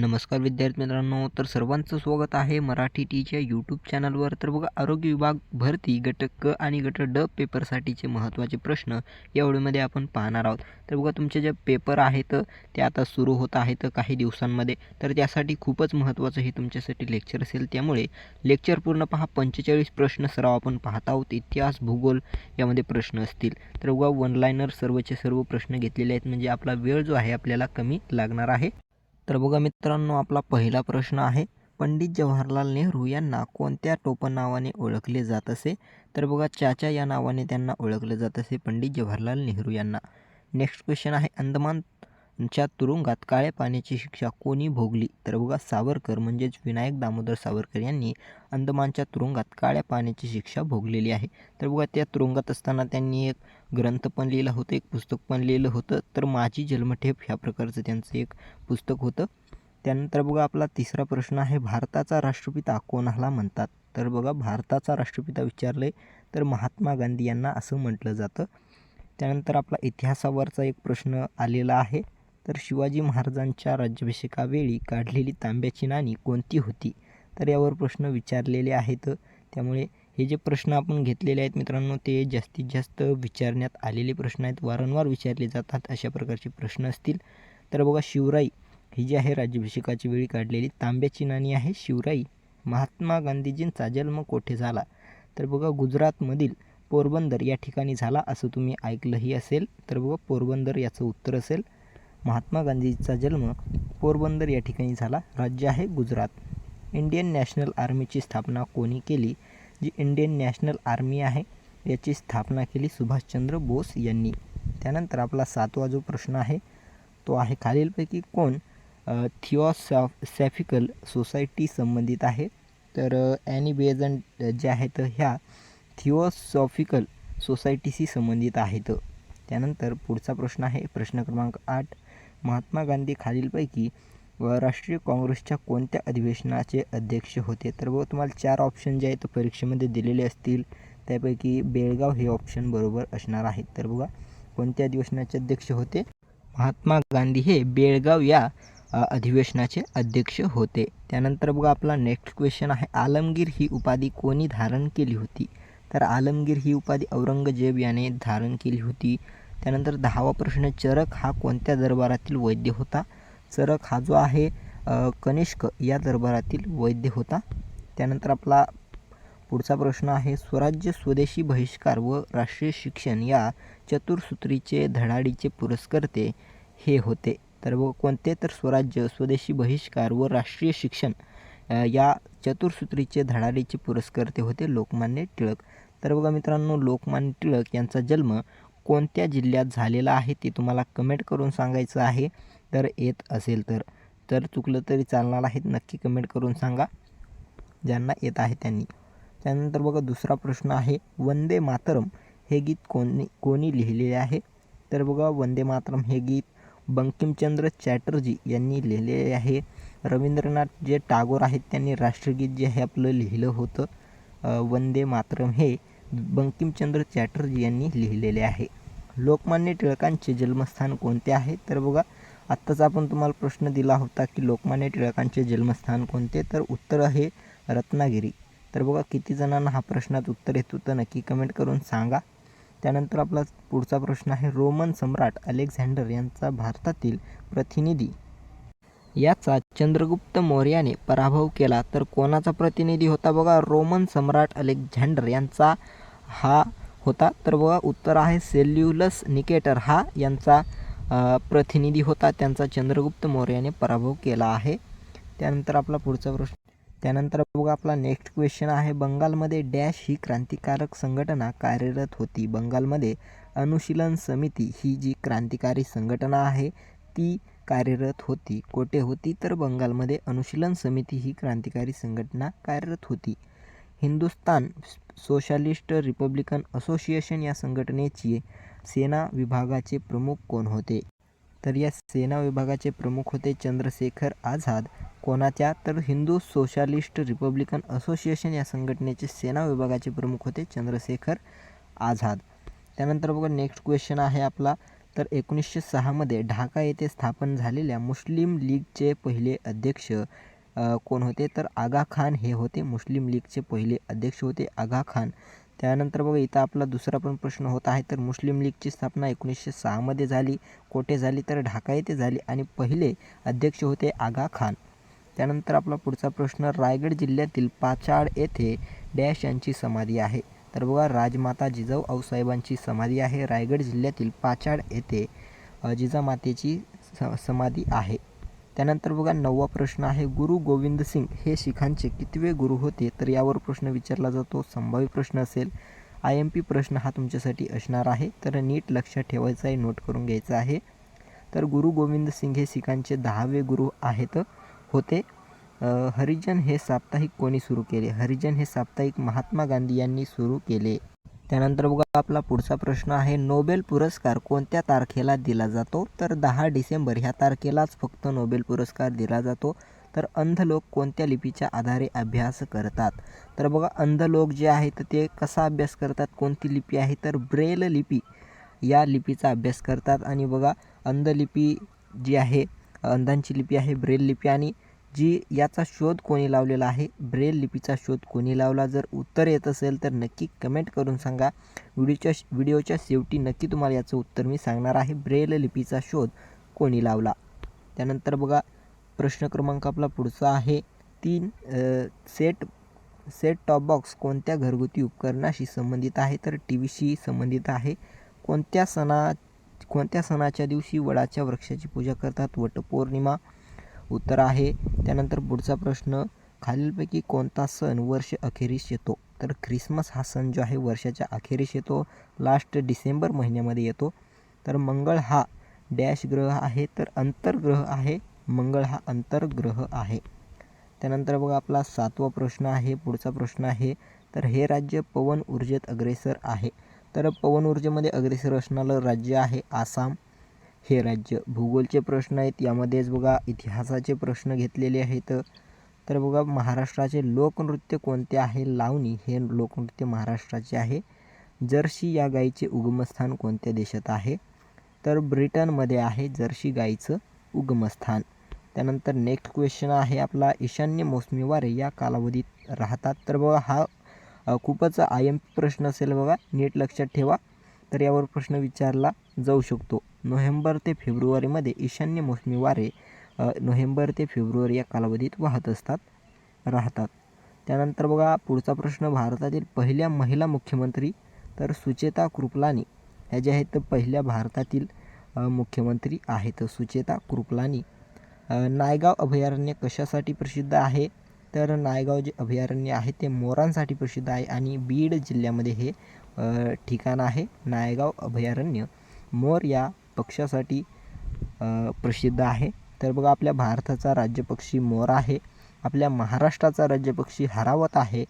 नमस्कार विद्यार्थी मित्रांनो, तर सर्वांचं स्वागत आहे मराठी टीच्या यूट्यूब चॅनलवर. तर बघा, आरोग्य विभाग भरती गट क आणि गट ड पेपरसाठीचे महत्त्वाचे प्रश्न या व्हिडिओमध्ये आपण पाहणार आहोत. तर बघा, तुमचे जे पेपर आहेत ते आता सुरू होत आहेत काही दिवसांमध्ये. तर त्यासाठी खूपच महत्त्वाचं हे तुमच्यासाठी लेक्चर असेल, त्यामुळे लेक्चर पूर्ण पहा. 45 प्रश्न सराव आपण पाहत आहोत. इतिहास, भूगोल यामध्ये प्रश्न असतील. तर बघा, वन लाईनर सर्वचे सर्व प्रश्न घेतलेले आहेत, म्हणजे आपला वेळ जो आहे आपल्याला कमी लागणार आहे. तर बघा मित्रांनो, आपला पहिला प्रश्न आहे, पंडित जवाहरलाल नेहरू यांना कोणत्या टोपण नावाने ओळखले जात असे? तर बघा, चाचा या नावाने त्यांना ओळखले जात असे पंडित जवाहरलाल नेहरू यांना. नेक्स्ट क्वेश्चन आहे, अंदमानच्या तुरुंगात काळ्या पाण्याची शिक्षा कोणी भोगली? तर बघा, सावरकर म्हणजेच विनायक दामोदर सावरकर यांनी अंदमानच्या तुरुंगात काळ्या पाण्याची शिक्षा भोगलेली आहे. तर बघा, त्या तुरुंगात असताना त्यांनी एक ग्रंथ पण लिहिलं होतं, एक पुस्तक पण लिहिलं होतं. तर माझी जन्मठेप ह्या प्रकारचं त्यांचं एक पुस्तक होतं. त्यानंतर बघा, आपला तिसरा प्रश्न आहे, भारताचा राष्ट्रपिता कोणाला म्हणतात? तर बघा, भारताचा राष्ट्रपिता विचारले तर महात्मा गांधी यांना असं म्हटलं जातं. त्यानंतर आपला इतिहासावरचा एक प्रश्न आलेला आहे, तर शिवाजी महाराजांच्या राज्याभिषेकावेळी काढलेली तांब्याची नाणी कोणती होती? तर यावर प्रश्न विचारलेले आहेत. त्यामुळे हे जे प्रश्न आपण घेतलेले आहेत मित्रांनो, ते जास्तीत जास्त विचारण्यात आलेले प्रश्न आहेत, वारंवार विचारले जातात अशा प्रकारचे प्रश्न असतील. तर बघा, शिवराई ही जी आहे राज्याभिषेकाची वेळी काढलेली तांब्याची नाणी आहे शिवराई. महात्मा गांधीजींचा जन्म कोठे झाला? तर बघा, गुजरातमधील पोरबंदर या ठिकाणी झाला, असं तुम्ही ऐकलंही असेल. तर बघा, पोरबंदर याचं उत्तर असेल. महात्मा गांधीजीचा जन्म पोरबंदर या ठिकाणी झाला, राज्य आहे गुजरात. इंडियन नॅशनल आर्मीची स्थापना कोणी केली? जी इंडियन नॅशनल आर्मी आहे याची स्थापना केली सुभाषचंद्र बोस यांनी. त्यानंतर आपला सातवा जो प्रश्न आहे तो आहे, खालीलपैकी कोण थिओसॉफिकल सोसायटी संबंधित आहे? तर ॲनी बेझंट जे आहेत ह्या थिओसॉफिकल सोसायटीशी संबंधित आहेत. त्यानंतर पुढचा प्रश्न आहे, प्रश्न क्रमांक 8, महात्मा गांधी खालीलपैकी राष्ट्रीय काँग्रेसच्या कोणत्या अधिवेशनाचे अध्यक्ष होते? तर बघा, तुम्हाला 4 ऑप्शन जे आहेत परीक्षेमध्ये दिलेले असतील, त्यापैकी बेळगाव हे ऑप्शन बरोबर असणार आहे. तर बघा, कोणत्या अधिवेशनाचे अध्यक्ष होते? महात्मा गांधी हे बेळगाव या अधिवेशनाचे अध्यक्ष होते. त्यानंतर बघा, आपला नेक्स्ट क्वेश्चन आहे, आलमगीर ही उपाधी कोणी धारण केली होती? तर आलमगीर ही उपाधी औरंगजेब याने धारण केली होती. त्यानंतर 10वा प्रश्न, चरक हा कोणत्या दरबारातील वैद्य होता? चरक हा जो आहे कनिष्क या दरबारातील वैद्य होता. त्यानंतर आपला पुढचा प्रश्न आहे, स्वराज्य, स्वदेशी बहिष्कार व राष्ट्रीय शिक्षण या चतुर्सूत्रीचे धडाडीचे पुरस्कर्ते हे होते. तर व कोणते? तर स्वराज्य, स्वदेशी बहिष्कार व राष्ट्रीय शिक्षण या चतुर्सूत्रीचे धडाडीचे पुरस्कर्ते होते लोकमान्य टिळक. तर बघा मित्रांनो, लोकमान्य टिळक यांचा जन्म कोणत्या जिल्ह्यात झालेला आहे ते तुम्हाला कमेंट करून सांगायचं आहे. तर येत असेल तर चुकलं तरी चालणार आहे, नक्की कमेंट करून सांगा ज्यांना येत आहे त्यांनी. त्यानंतर बघा, दुसरा प्रश्न आहे, वंदे मातरम हे गीत कोणी लिहिलेले आहे? तर बघा, वंदे मातरम हे गीत बंकिमचंद्र चॅटर्जी यांनी लिहिलेले आहे. रवींद्रनाथ जे टागोर आहेत त्यांनी राष्ट्रगीत जे आहे आपलं लिहिलं होतं. वंदे मातरम हे बंकिमचंद्र चॅटर्जी यांनी लिहिलेले आहे. लोकमान्य टिळकांचे जन्मस्थान कोणते आहे? तर बघा, आत्ताच आपण तुम्हाला प्रश्न दिला होता की लोकमान्य टिळकांचे जन्मस्थान कोणते? तर उत्तर आहे रत्नागिरी. तर बघा, किती जणांना हा प्रश्नात उत्तर येत होतं नक्की कमेंट करून सांगा. त्यानंतर आपला पुढचा प्रश्न आहे, रोमन सम्राट अलेक्झांडर यांचा भारतातील प्रतिनिधी याचा चंद्रगुप्त मौर्याने पराभव केला तर कोणाचा प्रतिनिधी होता? बघा, रोमन सम्राट अलेक्झांडर यांचा हा होता. तर बघा, उत्तर आहे सेल्युलस निकेटर हा यांचा प्रतिनिधी होता, त्यांचा चंद्रगुप्त मौर्याने पराभव केला आहे. त्यानंतर आपला पुढचा प्रश्न, त्यानंतर बघा, आपला नेक्स्ट क्वेश्चन आहे, बंगालमध्ये डॅश ही क्रांतिकारक संघटना कार्यरत होती? बंगालमध्ये अनुशीलन समिती ही जी क्रांतिकारी संघटना आहे ती कार्यरत होती. कोठे होती? तर बंगालमध्ये अनुशीलन समिती ही क्रांतिकारी संघटना कार्यरत होती. हिंदुस्तान सोशलिस्ट रिपब्लिकन असोसिएशन या संघटनेचे सेना विभागाचे प्रमुख कोण होते? तर या सेना विभागाचे प्रमुख होते चंद्रशेखर आझाद. कोणाच्या? तर हिंदू सोशलिस्ट रिपब्लिकन असोसिएशन या संघटनेचे सेना विभागाचे प्रमुख होते चंद्रशेखर आझाद. त्यानंतर बघा, नेक्स्ट क्वेश्चन आहे आपला, तर 1906मध्ये ढाका येथे स्थापन झालेल्या मुस्लिम लीगचे पहिले अध्यक्ष कोण होते? तर आगा खान हे होते. मुस्लिम लीगचे पहिले अध्यक्ष होते आगा खान. त्यानंतर बघा इथं आपला दुसरा पण प्रश्न होत आहे. तर मुस्लिम लीगची स्थापना 1906मध्ये झाली. कोठे झाली? तर ढाका येथे झाली आणि पहिले अध्यक्ष होते आगा खान. त्यानंतर आपला पुढचा प्रश्न, रायगड जिल्ह्यातील पाचाड येथे डॅश यांची समाधी आहे. तर बघा राजमाता जिजाऊ आऊसाहेबांची समाधी आहे रायगड जिल्ह्यातील पाचाड येथे जिजामातेची समाधी आहे. त्यानंतर बघा 9वा प्रश्न आहे, गुरु गोविंद सिंग हे शिखांचे कितवे गुरु होते? तर यावर प्रश्न विचारला जातो. संभाव्य प्रश्न असेल. IMP प्रश्न हा तुमच्यासाठी असणार आहे. तर नीट लक्षात ठेवायचं आहे, नोट करून घ्यायचं आहे. तर गुरु गोविंद सिंग हे शिखांचे 10वे गुरु होते. हरिजन हे साप्ताहिक कोणी सुरू केले? हरिजन हे साप्ताहिक महात्मा गांधी यांनी सुरू केले. त्यानंतर बघा आपला पुढचा प्रश्न आहे, नोबेल पुरस्कार कोणत्या तारखेला दिला जातो? तर 10 डिसेंबर ह्या तारखेलाच फक्त नोबेल पुरस्कार दिला जातो. तर अंध लोक कोणत्या लिपीच्या आधारे अभ्यास करतात? तर बघा अंध लोक जे आहेत ते कसा अभ्यास करतात? कोणती लिपी आहे? तर ब्रेल लिपी या लिपीचा अभ्यास करतात. आणि बघा अंध लिपी जी आहे, अंधांची लिपी आहे ब्रेल लिपी. आणि जी याचा शोध कोणी लावलेला आहे? ब्रेल लिपीचा शोध कोणी लावला? जर उत्तर येत असेल तर नक्की कमेंट करून सांगा. व्हिडिओच्या शेवटी नक्की तुम्हाला याचं उत्तर मी सांगणार आहे. ब्रेल लिपीचा शोध कोणी लावला? त्यानंतर बघा प्रश्न क्रमांक आपला पुढचा आहे, 3 सेट टॉप बॉक्स कोणत्या घरगुती उपकरणाशी संबंधित आहे? तर टीव्हीशी संबंधित आहे. कोणत्या सणाच्या दिवशी वडाच्या वृक्षाची पूजा करतात? वटपौर्णिमा उत्तर आहे. त्यानंतर पुढचा प्रश्न, खालीलपैकी कोणता सण वर्ष अखेरीस येतो? तर ख्रिसमस हा सण जो आहे वर्षाच्या अखेरीस येतो, लास्ट डिसेंबर महिन्यामध्ये येतो. तर मंगळ हा डॅश ग्रह आहे? तर अंतर्ग्रह आहे. मंगळ हा अंतर्ग्रह आहे. त्यानंतर बघा आपला 7वा प्रश्न आहे. पुढचा प्रश्न आहे, तर हे राज्य पवन ऊर्जेत अग्रेसर आहे. तर पवन ऊर्जेमध्ये अग्रेसर असणारं राज्य आहे आसाम हे राज्य. भूगोलचे प्रश्न आहेत, यामध्येच बघा इतिहासाचे प्रश्न घेतलेले आहेत. तर बघा महाराष्ट्राचे लोकनृत्य कोणते आहे? लावणी हे लोकनृत्य महाराष्ट्राचे आहे. जर्सी या गायीचे उगमस्थान कोणत्या देशात आहे? तर ब्रिटनमध्ये आहे जर्सी गायीचं उगमस्थान. त्यानंतर नेक्स्ट क्वेश्चन आहे आपला, ईशान्य मोसमी वारे या कालावधीत राहतात. तर बघा हा खूपच IMP प्रश्न असेल बघा, नीट लक्षात ठेवा. तर यावर प्रश्न विचारला जाऊ शकतो. नोव्हेंबर ते फेब्रुवारीमध्ये ईशान्य मोसमी वारे नोव्हेंबर ते फेब्रुवारी या कालावधीत राहतात. त्यानंतर बघा पुढचा प्रश्न, भारतातील पहिल्या महिला मुख्यमंत्री? तर सुचेता कृपलानी ह्या ज्या आहेत पहिल्या भारतातील मुख्यमंत्री आहेत, सुचेता कृपलानी. नायगाव अभयारण्य कशासाठी प्रसिद्ध आहे? तर नायगाव जे अभयारण्य आहे ते मोरांसाठी प्रसिद्ध आहे आणि बीड जिल्ह्यामध्ये हे ठिकाण आहे. नायगाव अभयारण्य मोर या पक्षासाठी प्रसिद्ध आहे. तर बघा आपल्या भारताचा राज्यपक्षी मोर आहे. आपल्या महाराष्ट्राचा राज्यपक्षी हरावत आहे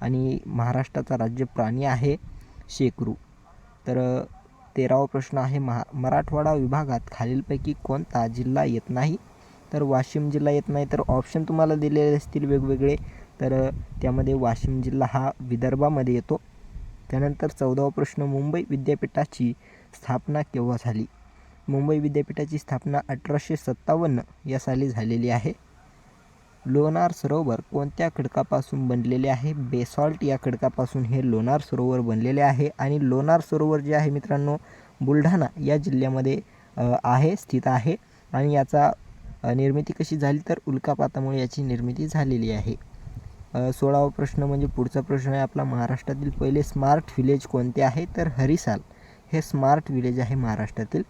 आणि महाराष्ट्राचा राज्य प्राणी आहे शेकरू. तर 13वा प्रश्न आहे, मराठवाडा विभागात खालीलपैकी कोणता जिल्हा येत नाही? तर वाशिम जिल्हा येत नाही. तर ऑप्शन तुम्हाला दिलेले असतील वेगवेगळे, तर त्यामध्ये वाशिम जिल्हा हा विदर्भामध्ये येतो. त्यानंतर 14वा प्रश्न, मुंबई विद्यापीठाची स्थापना केव्हा झाली? मुंबई विद्यापीठाची स्थापना 1857 या साली झालेली आहे. लोणार सरोवर कोणत्या खडकापासून बनलेले आहे? बेसॉल्ट या खडकापासून हे लोणार सरोवर बनलेले आहे. आणि लोणार सरोवर जे आहे मित्रांनो बुलढाणा या जिल्ह्यामध्ये स्थित आहे. आणि याचा निर्मिती कशी झाली? तर उल्कापातामुळे याची निर्मिती झालेली आहे. 16वा प्रश्न म्हणजे पुढचा प्रश्न आहे आपला, महाराष्ट्रातील पहिले स्मार्ट विलेज कोणते आहे? तर हरिसाल हे स्मार्ट विलेज आहे महाराष्ट्रातील.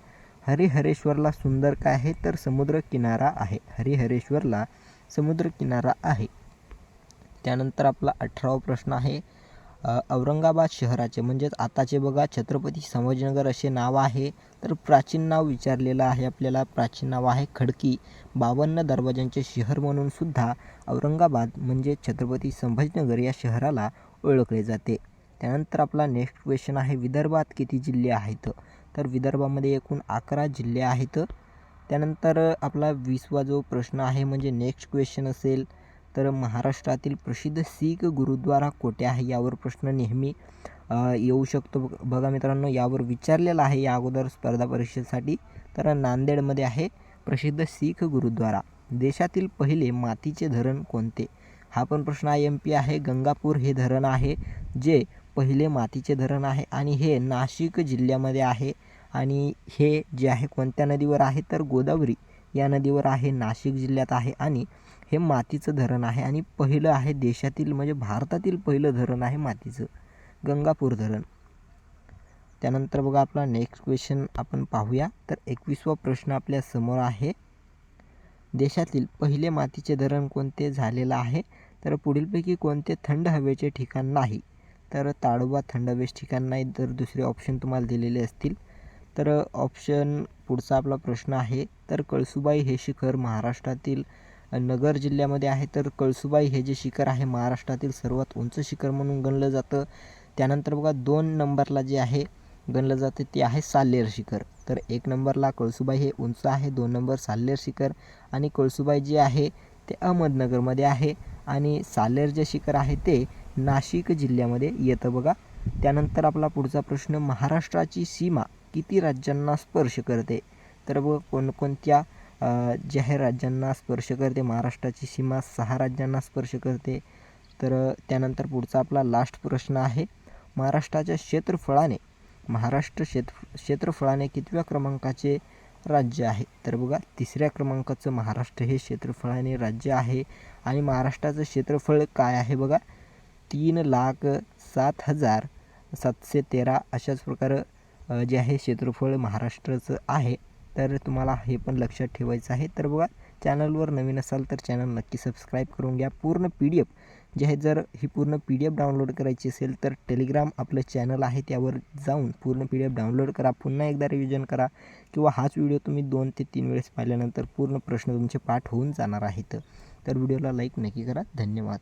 हरिहरेश्वरला सुंदर काय आहे? तर समुद्रकिनारा आहे. हरिहरेश्वरला समुद्रकिनारा आहे. त्यानंतर आपला 18वा प्रश्न आहे, औरंगाबाद शहराचे म्हणजेच आताचे बघा छत्रपती संभाजीनगर असे नाव आहे. तर प्राचीन नाव विचारलेलं आहे आपल्याला. प्राचीन नाव आहे खडकी. 52 दरवाजांचे शहर म्हणून सुद्धा औरंगाबाद म्हणजे छत्रपती संभाजीनगर या शहराला ओळखले जाते. त्यानंतर आपला नेक्स्ट क्वेश्चन आहे, विदर्भात किती जिल्हे आहेत? तर विदर्भामध्ये एकूण 11 जिल्हे आहेत. त्यानंतर आपला 20वा जो प्रश्न आहे म्हणजे नेक्स्ट क्वेश्चन असेल, तर महाराष्ट्रातील प्रसिद्ध शीख गुरुद्वारा कोठे आहे? यावर प्रश्न नेहमी येऊ शकतो बघा मित्रांनो, यावर विचारलेलं आहे या अगोदर स्पर्धा परीक्षेसाठी. तर नांदेडमध्ये आहे प्रसिद्ध शीख गुरुद्वारा. देशातील पहिले मातीचे धरण कोणते? हा पण प्रश्न IMP आहे. गंगापूर हे धरण आहे जे पहिले मातीचे धरण आहे आणि हे नाशिक जिल्ह्यामध्ये आहे. आणि हे जे आहे कोणत्या नदीवर आहे तर गोदावरी या नदीवर आहे, नाशिक जिल्ह्यात आहे. आणि हे मातीचं धरण आहे आणि पहिलं आहे देशातील म्हणजे भारतातील पहिलं धरण आहे मातीचं, गंगापूर धरण. त्यानंतर बघा आपला नेक्स्ट क्वेश्चन आपण पाहूया. तर 21वा प्रश्न आपल्या समोर आहे. देशातील पहिले मातीचे धरण कोणते झालेलं आहे? तर पुढीलपैकी कोणते थंड हवेचे ठिकाण नाही? तर ताडोबा थंड हवेचे ठिकाण नाही. तर दुसरे ऑप्शन तुम्हाला दिलेले असतील. तर ऑप्शन पुढचा आपला प्रश्न आहे. तर कळसुबाई हे शिखर महाराष्ट्रातील नगर जिल्ह्यामध्ये आहे. तर कळसुबाई हे जे शिखर आहे महाराष्ट्रातील सर्वात उंच शिखर म्हणून गणलं जातं. त्यानंतर बघा 2 नंबरला जे आहे गणलं जाते ते आहे साल्हेर शिखर. तर 1 नंबरला कळसुबाई हे उंच आहे, 2 नंबर साल्हेर शिखर. आणि कळसुबाई जे आहे ते अहमदनगरमध्ये आहे आणि साल्हेर जे शिखर आहे ते नाशिक जिल्ह्यामध्ये येतं बघा. त्यानंतर आपला पुढचा प्रश्न, महाराष्ट्राची सीमा किती राज्यांना स्पर्श करते? तर बघा कोणकोणत्या जे आहे राज्यांना स्पर्श करते महाराष्ट्राची सीमा? 6 राज्यांना स्पर्श करते. तर त्यानंतर पुढचा आपला लास्ट प्रश्न आहे, महाराष्ट्राच्या क्षेत्रफळाने कितव्या क्रमांकाचे राज्य आहे? तर बघा 3ऱ्या क्रमांकाचं महाराष्ट्र हे क्षेत्रफळाने राज्य आहे. आणि महाराष्ट्राचं क्षेत्रफळ काय आहे बघा, 3,07,713 अशाच प्रकारे जे आहे क्षेत्रफळ महाराष्ट्राचं आहे. तर तुम्हाला हे पण लक्षात ठेवायचं आहे. तर बघा, चॅनलवर नवीन असाल तर चॅनल नक्की सबस्क्राईब करून घ्या. पूर्ण PDF जे आहे, जर ही पूर्ण PDF डाउनलोड करायची असेल तर टेलिग्राम आपलं चॅनल आहे त्यावर जाऊन पूर्ण PDF डाउनलोड करा, पुन्हा एकदा रिव्हिजन करा, किंवा हाच व्हिडिओ तुम्ही 2 ते 3 वेळेस पाहिल्यानंतर पूर्ण प्रश्न तुमचे पाठ होऊन जाणार आहेत. तर व्हिडिओला लाईक नक्की करा. धन्यवाद.